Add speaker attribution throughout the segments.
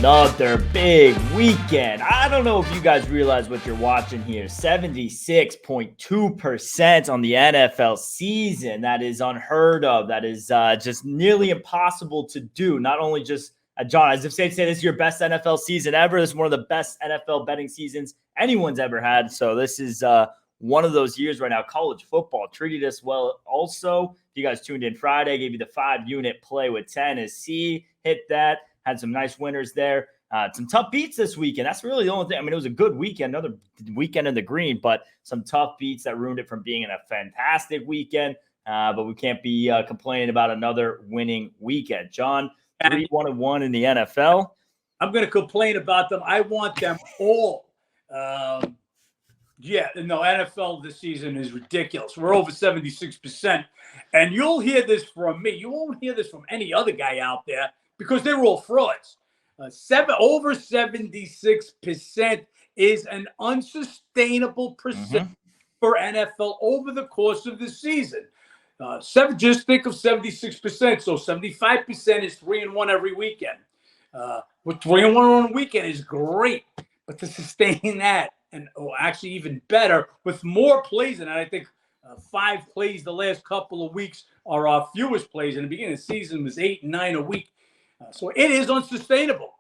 Speaker 1: Another big weekend. I don't know if you guys realize what you're watching here. 76.2% on the NFL season. That is unheard of. That is just nearly impossible to do. Not only just, John, as if safe to say this is your best NFL season ever. This is one of the best NFL betting seasons anyone's ever had. So this is one of those years right now. College football treated us well also. If you guys tuned in Friday, gave you the 5-unit play with Tennessee. Hit that. Had some nice winners there. Some tough beats this weekend. That's really the only thing. I mean, it was a good weekend, another weekend in the green, but some tough beats that ruined it from being a fantastic weekend. But we can't be complaining about another winning weekend. John, 3-1-1 in the NFL.
Speaker 2: I'm going to complain about them. I want them all. NFL this season is ridiculous. We're over 76%. And you'll hear this from me. You won't hear this from any other guy out there, because they were all frauds. Over 76% is an unsustainable percent for NFL over the course of the season. Just think of 76%. So 75% is 3-1 every weekend. With 3-1 on a weekend is great, but to sustain that, and actually even better with more plays, and I think 5 plays the last couple of weeks are our fewest plays. In the beginning of the season was 8 and 9 a week. So it is unsustainable.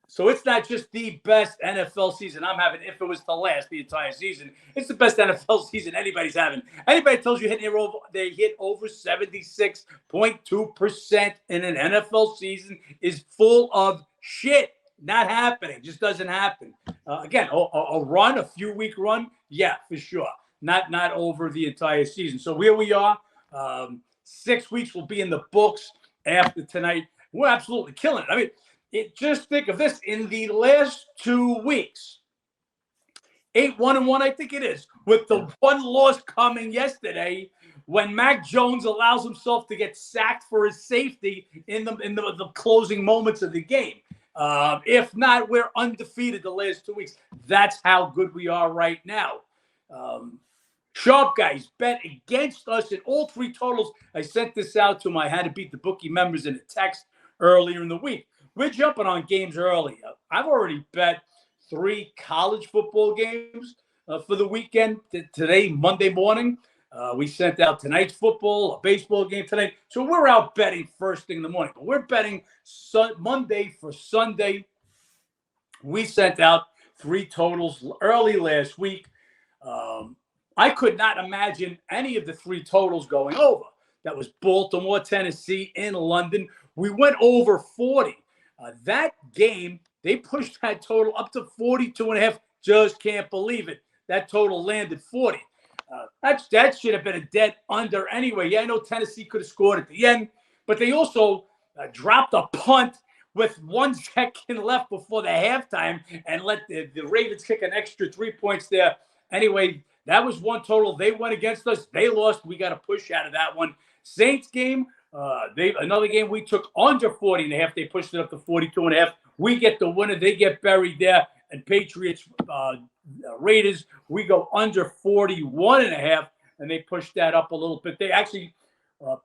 Speaker 2: So it's not just the best NFL season I'm having. If it was to last the entire season, it's the best NFL season anybody's having. Anybody tells you they hit over 76.2% in an NFL season is full of shit. Not happening. Just doesn't happen. Again, a run, a few-week run, yeah, for sure. Not over the entire season. So here we are. 6 weeks will be in the books. After tonight, we're absolutely killing it. I mean, just think of this. In the last 2 weeks, 8-1-1, I think it is, with the one loss coming yesterday when Mac Jones allows himself to get sacked for his safety in the closing moments of the game. If not, we're undefeated the last 2 weeks. That's how good we are right now. Sharp guys bet against us in all 3 totals. I sent this out to my How to Beat the Bookie members in a text earlier in the week. We're jumping on games early. I've already bet 3 college football games for the weekend. Today, Monday morning, we sent out tonight's football, a baseball game tonight. So we're out betting first thing in the morning. But we're betting Monday for Sunday. We sent out 3 totals early last week. I could not imagine any of the 3 totals going over. That was Baltimore, Tennessee, in London. We went over 40. That game, they pushed that total up to 42.5. Just can't believe it. That total landed 40. That should have been a dead under anyway. Yeah, I know Tennessee could have scored at the end, but they also dropped a punt with 1 second left before the halftime and let the Ravens kick an extra 3 points there. Anyway, that was one total. They went against us. They lost. We got a push out of that one. Saints game, another game we took under 40.5. They pushed it up to 42.5. We get the winner. They get buried there. And Patriots, Raiders, we go under 41.5, and they pushed that up a little bit. They actually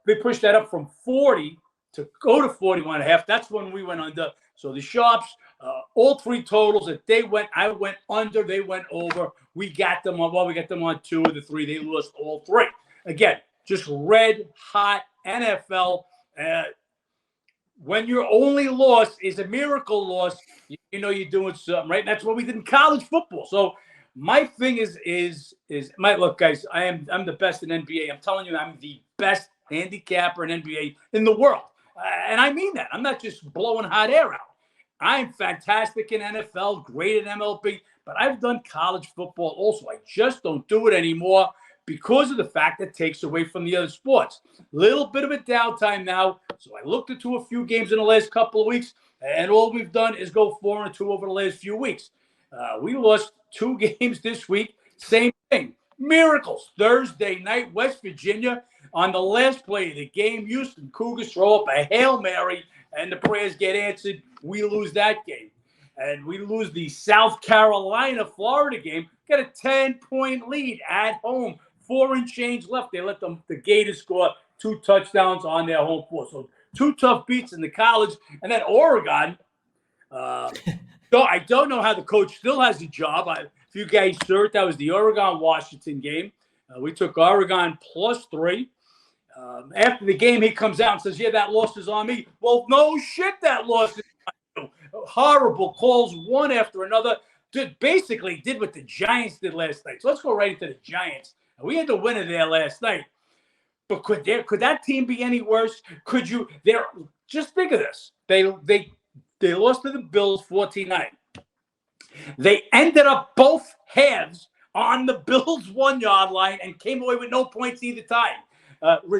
Speaker 2: they pushed that up from 40 to go to 41.5. That's when we went under. So the Sharps, all 3 totals that they went, I went under, they went over. We got them on, we got them on 2 of the 3. They lost all 3. Again, just red hot NFL. When your only loss is a miracle loss, you know you're doing something right. And that's what we did in college football. So my thing is look, guys. I'm the best in NBA. I'm telling you, I'm the best handicapper in NBA in the world, and I mean that. I'm not just blowing hot air out. I'm fantastic in NFL, great in MLB, but I've done college football also. I just don't do it anymore because of the fact that it takes away from the other sports. Little bit of a downtime now. So I looked into a few games in the last couple of weeks, and all we've done is go 4-2 over the last few weeks. We lost 2 games this week. Same thing. Miracles. Thursday night, West Virginia, on the last play of the game, Houston Cougars throw up a Hail Mary, and the prayers get answered. We lose that game. And we lose the South Carolina-Florida game. Got a 10-point lead at home. 4 and change left. They let the Gators score 2 touchdowns on their home floor. So two tough beats in the college, and then Oregon. So I don't know how the coach still has a job. If you guys saw it, that was the Oregon-Washington game. We took Oregon +3. After the game, he comes out and says, yeah, that loss is on me. Well, no shit, that loss is on you. Horrible calls, one after another. Basically did what the Giants did last night. So let's go right into the Giants. We had the winner there last night. But could that team be any worse? Just think of this. They lost to the Bills 14-9. They ended up both halves on the Bills' 1-yard line and came away with no points either time.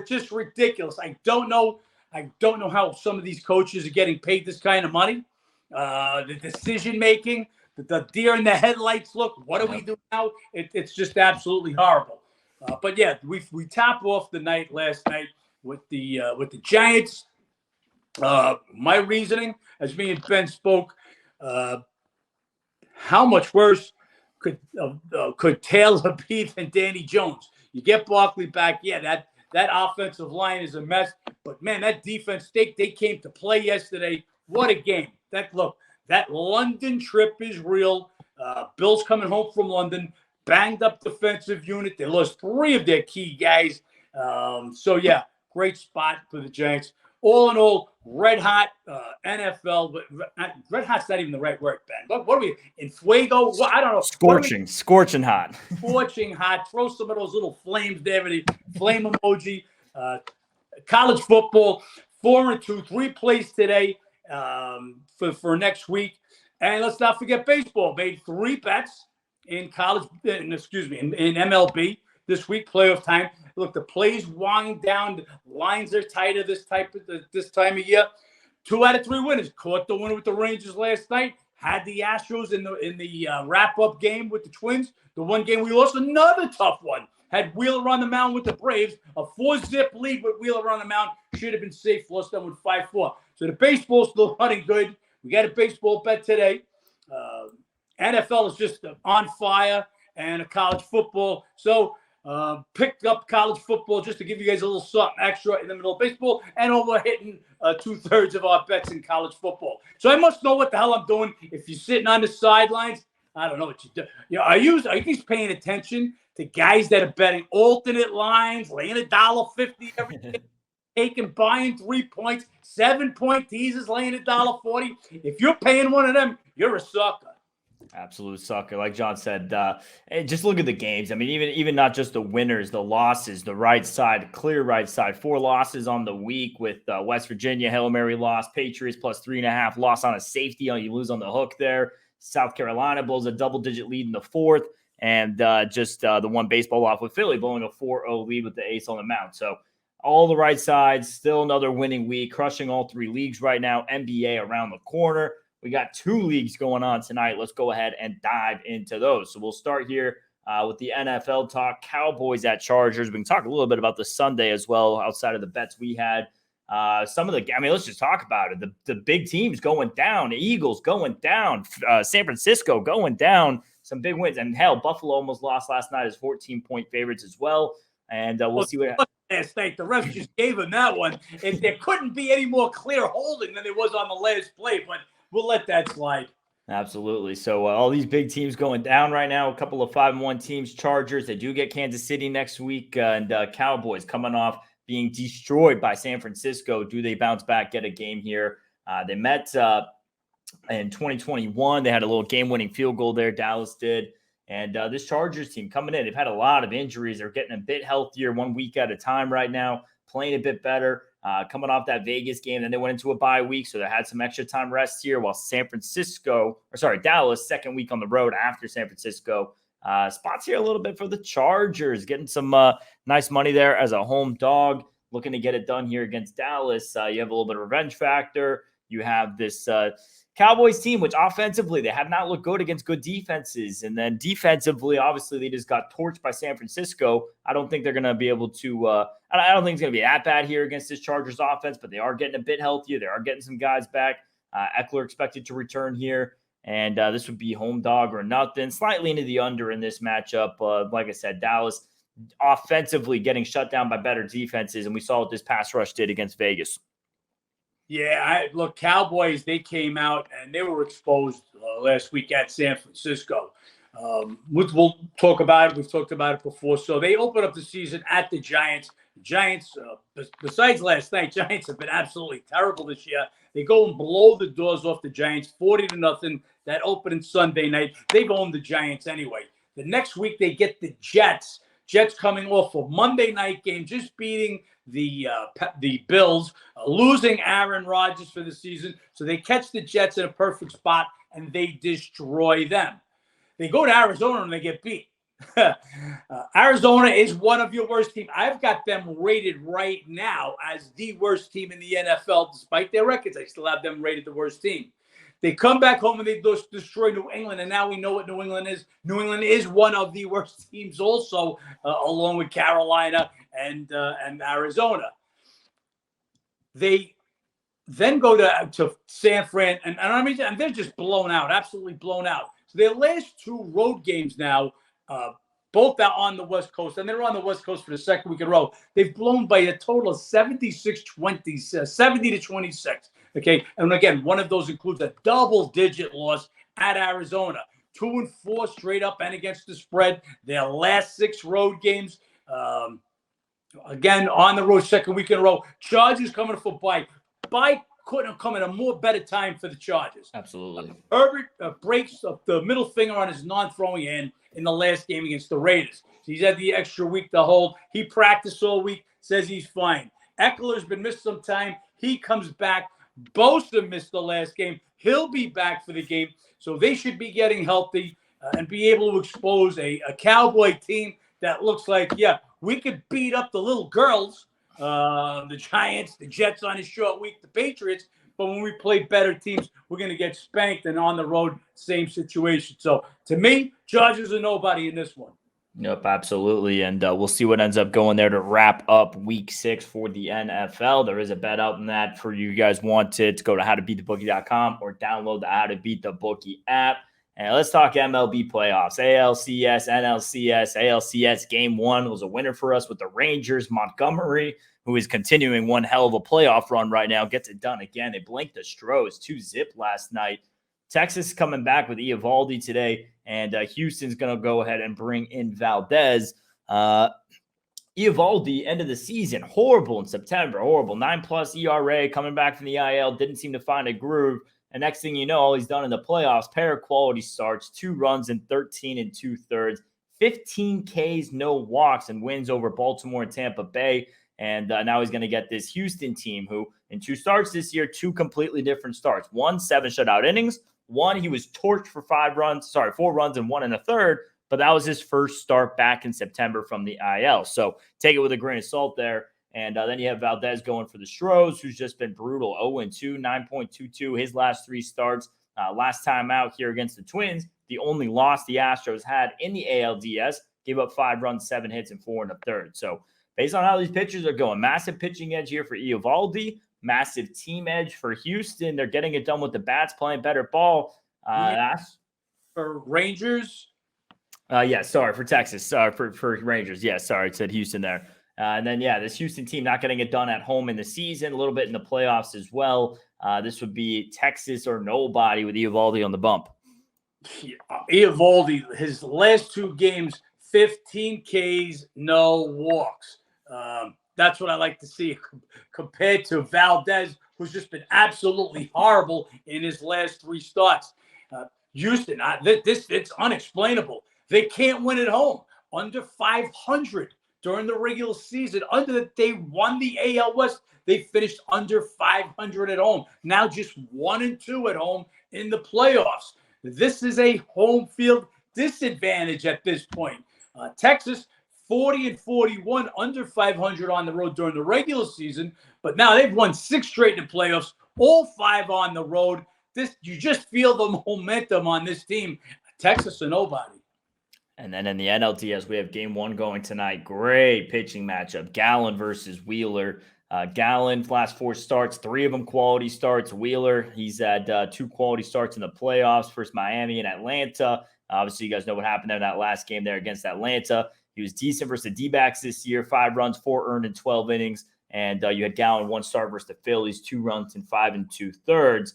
Speaker 2: Just ridiculous. I don't know how some of these coaches are getting paid this kind of money. The decision making, the deer in the headlights look. What do we do now? It's just absolutely horrible. But yeah, we top off the night last night with the Giants. My reasoning, as me and Ben spoke, how much worse could Taylor be than Danny Jones? You get Barkley back, yeah, that offensive line is a mess. But man, that defense, they came to play yesterday. What a game! That London trip is real. Bills coming home from London, banged up defensive unit. They lost 3 of their key guys. So yeah, great spot for the Giants. All in all, red hot NFL. But red hot's not even the right word, Ben. What are we in fuego? I don't know.
Speaker 1: Scorching hot.
Speaker 2: Scorching hot. Throw some of those little flames there, the flame emoji. College football, 4-2, 3 plays today for next week. And let's not forget baseball. Made 3 bets in college. In MLB this week, playoff time. Look, the plays wind down. The lines are tighter this time of year. 2 out of 3 winners. Caught the winner with the Rangers last night. Had the Astros in the wrap-up game with the Twins. The one game we lost, another tough one. Had Wheeler on the mound with the Braves. A 4-zip lead with Wheeler on the mound. Should have been safe. Lost them with 5-4. So the baseball's still running good. We got a baseball bet today. NFL is just on fire, and a college football. So picked up college football just to give you guys a little something extra in the middle of baseball, and over hitting 2/3 of our bets in college football. So I must know what the hell I'm doing. If you're sitting on the sidelines, I don't know what you do. Are you guys paying attention to guys that are betting alternate lines, laying $1.50 every day, buying 3 points, 7-point teasers, laying $1.40? If you're paying one of them, you're a sucker.
Speaker 1: Absolute sucker. Like John said, and just look at the games. I mean, even not just the winners, the losses, the right side, clear right side, 4 losses on the week with West Virginia, Hail Mary loss, Patriots +3.5, loss on a safety. You lose on the hook there. South Carolina blows a double-digit lead in the 4th, and just the one baseball off with Philly blowing a 4-0 lead with the ace on the mound. So all the right sides, still another winning week, crushing all 3 leagues right now. NBA around the corner. We got 2 leagues going on tonight. Let's go ahead and dive into those. So we'll start here with the NFL talk. Cowboys at Chargers. We can talk a little bit about the Sunday as well, outside of the bets we had. Let's just talk about it. The big teams going down. The Eagles going down. San Francisco going down. Some big wins. And hell, Buffalo almost lost last night as 14-point favorites as well. And we'll see what
Speaker 2: last night. The ref just gave him that one. There couldn't be any more clear holding than there was on the last play, but we'll let that slide.
Speaker 1: Absolutely. So all these big teams going down right now. A couple of 5-1 teams. Chargers, they do get Kansas City next week. And Cowboys coming off being destroyed by San Francisco. Do they bounce back, get a game here? They met in 2021. They had a little game-winning field goal there. Dallas did. And this Chargers team coming in, they've had a lot of injuries. They're getting a bit healthier 1 week at a time right now, playing a bit better. Coming off that Vegas game, then they went into a bye week, so they had some extra time rest here. While Dallas, second week on the road after San Francisco. Spots here a little bit for the Chargers, getting some nice money there as a home dog, looking to get it done here against Dallas. You have a little bit of revenge factor. You have this Cowboys team, which offensively, they have not looked good against good defenses. And then defensively, obviously, they just got torched by San Francisco. I don't think they're going to be able to I don't think it's going to be that bad here against this Chargers offense, but they are getting a bit healthier. They are getting some guys back. Eckler expected to return here. And this would be home dog or nothing. Slightly into the under in this matchup. Like I said, Dallas offensively getting shut down by better defenses. And we saw what this pass rush did against Vegas.
Speaker 2: Yeah, look, Cowboys, they came out and they were exposed last week at San Francisco. We'll talk about it. We've talked about it before. So they opened up the season at the Giants. Giants, besides last night, Giants have been absolutely terrible this year. They go and blow the doors off the Giants, 40-0. That opening Sunday night, they've owned the Giants anyway. The next week, they get the Jets. Jets coming off a Monday night game, just beating the Bills, losing Aaron Rodgers for the season. So they catch the Jets in a perfect spot, and they destroy them. They go to Arizona, and they get beat. Arizona is one of your worst teams. I've got them rated right now as the worst team in the NFL. Despite their records, I still have them rated the worst team. They come back home and they destroy New England, and now we know what New England is. New England is one of the worst teams also, along with Carolina and Arizona. They then go to San Fran, and I mean, and they're just blown out, absolutely blown out. So their last two road games now, both out on the West Coast, and they're on the West Coast for the second week in a row. They've blown by a total of 70-26. Okay, and again, one of those includes a double-digit loss at Arizona. 2-4 straight up and against the spread. Their last 6 road games, again, on the road, second week in a row. Chargers coming for bye. Bye couldn't have come at a more better time for the Chargers.
Speaker 1: Absolutely.
Speaker 2: Herbert breaks the middle finger on his non-throwing hand in the last game against the Raiders. So he's had the extra week to hold. He practiced all week, says he's fine. Eckler's been missed some time. He comes back. Bosa missed the last game. He'll be back for the game. So they should be getting healthy and be able to expose a Cowboy team that looks like, yeah, we could beat up the little girls, the Giants, the Jets on a short week, the Patriots. But when we play better teams, we're going to get spanked, and on the road, same situation. So to me, Chargers are nobody in this one.
Speaker 1: Yep, absolutely. And we'll see what ends up going there to wrap up week 6 for the NFL. There is a bet out in that for you guys want to go to howtobeatthebookie.com or download the How to Beat the Bookie app. And let's talk MLB playoffs. ALCS, NLCS, ALCS. Game 1 was a winner for us with the Rangers. Montgomery, who is continuing one hell of a playoff run right now, gets it done again. They blanked the Stros 2-0 last night. Texas coming back with Eovaldi today, and Houston's going to go ahead and bring in Valdez. Eovaldi, end of the season, horrible in September, horrible. 9+ ERA, coming back from the IL, didn't seem to find a groove. And next thing you know, all he's done in the playoffs, pair of quality starts, 2 runs in 13 2/3, 15 Ks, no walks, and wins over Baltimore and Tampa Bay. And now he's going to get this Houston team who, in 2 starts this year, 2 completely different starts. 1, 7 shutout innings. 1, he was torched for 4 runs and 1 1/3, but that was his first start back in September from the IL. So take it with a grain of salt there. And then you have Valdez going for the Stros, who's just been brutal. 0-2, 9.22 his last 3 starts. Last time out here against the Twins, the only loss the Astros had in the ALDS, gave up 5 runs, 7 hits, and 4 1/3. So based on how these pitchers are going, massive pitching edge here for Eovaldi. Massive team edge for Houston. They're getting it done with the bats, playing better ball.
Speaker 2: For Rangers?
Speaker 1: For Texas. For Rangers. Yeah, sorry, I said Houston there. And then, this Houston team not getting it done at home in the season, a little bit in the playoffs as well. This would be Texas or nobody with Eovaldi on the bump.
Speaker 2: Eovaldi, his last 2 games, 15 Ks, no walks. That's what I like to see compared to Valdez, who's just been absolutely horrible in his last 3 starts. Houston, it's unexplainable. They can't win at home. Under 500 during the regular season. They won the AL West. They finished under 500 at home. Now just 1-2 at home in the playoffs. This is a home field disadvantage at this point. Texas, 40-41, under 500 on the road during the regular season, but now they've won 6 straight in the playoffs, all 5 on the road. You just feel the momentum on this team. Texas or nobody.
Speaker 1: And then in the NLDS, we have game 1 going tonight. Great pitching matchup. Gallen versus Wheeler. Gallen, last 4 starts, 3 of them quality starts. Wheeler, he's had 2 quality starts in the playoffs versus Miami and Atlanta. Obviously, you guys know what happened there in that last game there against Atlanta. He was decent versus the D-backs this year, 5 runs, 4 earned in 12 innings. And you had Gallen 1 start versus the Phillies, 2 runs in 5 2/3.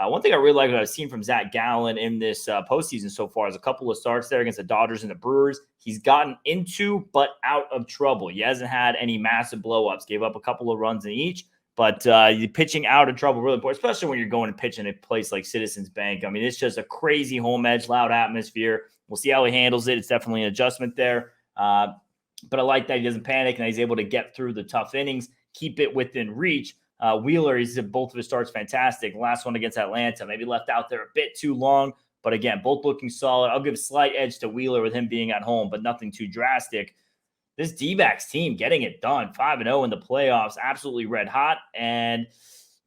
Speaker 1: One thing I really like what I've seen from Zach Gallen in this postseason so far is a couple of starts there against the Dodgers and the Brewers. He's gotten into but out of trouble. He hasn't had any massive blowups. Gave up a couple of runs in each, but the pitching out of trouble really important, especially when you're going to pitch in a place like Citizens Bank. I mean, it's just a crazy home edge, loud atmosphere. We'll see how he handles it. It's definitely an adjustment there. But I like that he doesn't panic and he's able to get through the tough innings, keep it within reach. Wheeler, he's both of his starts fantastic. Last one against Atlanta, maybe left out there a bit too long. But again, both looking solid. I'll give a slight edge to Wheeler with him being at home, but nothing too drastic. This D-backs team getting it done, 5-0 in the playoffs, absolutely red hot. And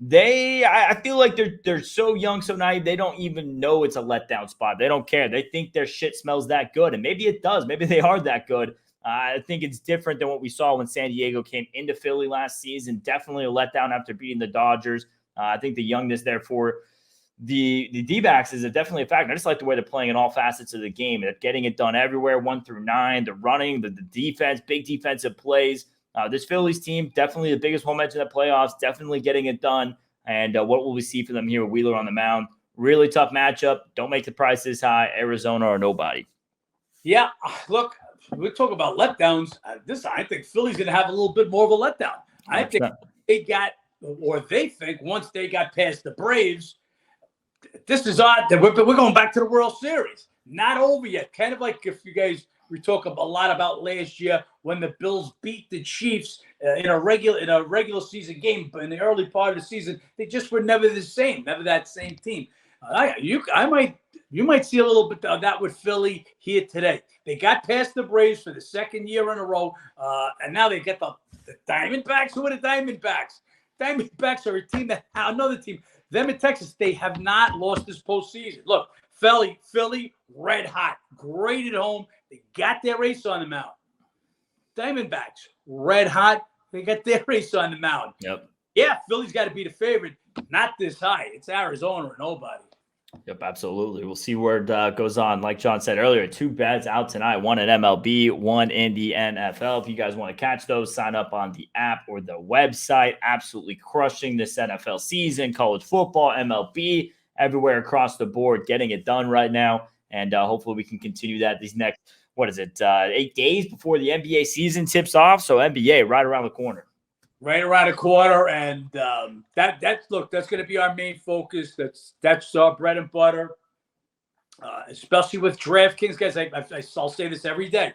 Speaker 1: I feel like they're so young, so naive, they don't even know it's a letdown spot. They don't care. They think their shit smells that good, and maybe it does. Maybe they are that good. I think it's different than what we saw when San Diego came into Philly last season. Definitely a letdown after beating the Dodgers. I think the youngness there for the D-backs is definitely a factor. I just like the way they're playing in all facets of the game. They're getting it done everywhere, 1 through 9. The running, the defense, big defensive plays. This Phillies team, definitely the biggest home edge in the playoffs, definitely getting it done. And what will we see for them here with Wheeler on the mound? Really tough matchup. Don't make the prices high. Arizona or nobody.
Speaker 2: Yeah, look, we talk about letdowns. I think Philly's going to have a little bit more of a letdown. I think they think once they got past the Braves, this is odd that we're going back to the World Series. Not over yet. Kind of like if you guys we talk a lot about last year when the Bills beat the Chiefs in a regular season game, but in the early part of the season, they just were never the same, never that same team. You might see a little bit of that with Philly here today. They got past the Braves for the second year in a row, and now they get the Diamondbacks. Who are the Diamondbacks? Diamondbacks are a team another team. Them in Texas, they have not lost this postseason. Look, Philly, red hot, great at home. They got their ace on the mound. Diamondbacks, red hot. They got their ace on the mound.
Speaker 1: Yep.
Speaker 2: Yeah, Philly's got to be the favorite. Not this high. It's Arizona or nobody.
Speaker 1: Yep, absolutely. We'll see where it goes on. Like John said earlier, 2 bets out tonight, 1 at MLB, 1 in the NFL. If you guys want to catch those, sign up on the app or the website. Absolutely crushing this NFL season, college football, MLB, everywhere across the board, getting it done right now. And hopefully we can continue that these next, 8 days before the NBA season tips off. So NBA right around the corner.
Speaker 2: Right around the corner, and that's going to be our main focus. That's our bread and butter, especially with DraftKings, guys. I'll say this every day.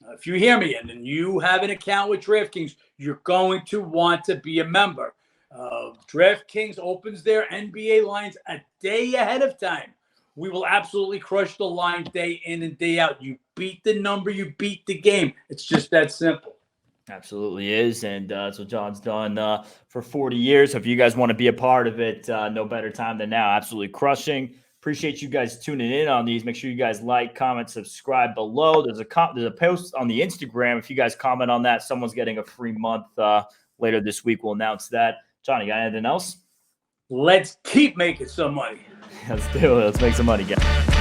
Speaker 2: If you hear me and you have an account with DraftKings, you're going to want to be a member. DraftKings opens their NBA lines a day ahead of time. We will absolutely crush the line day in and day out. You beat the number, you beat the game. It's just that simple.
Speaker 1: Absolutely is, and that's what John's done for 40 years. So if you guys want to be a part of it, no better time than now. Absolutely crushing. Appreciate you guys tuning in on these. Make sure you guys like, comment, subscribe below. There's a post on the Instagram. If you guys comment on that, someone's getting a free month later this week. We'll announce that. John, you got anything else?
Speaker 2: Let's keep making some money.
Speaker 1: Let's do it. Let's make some money, guys.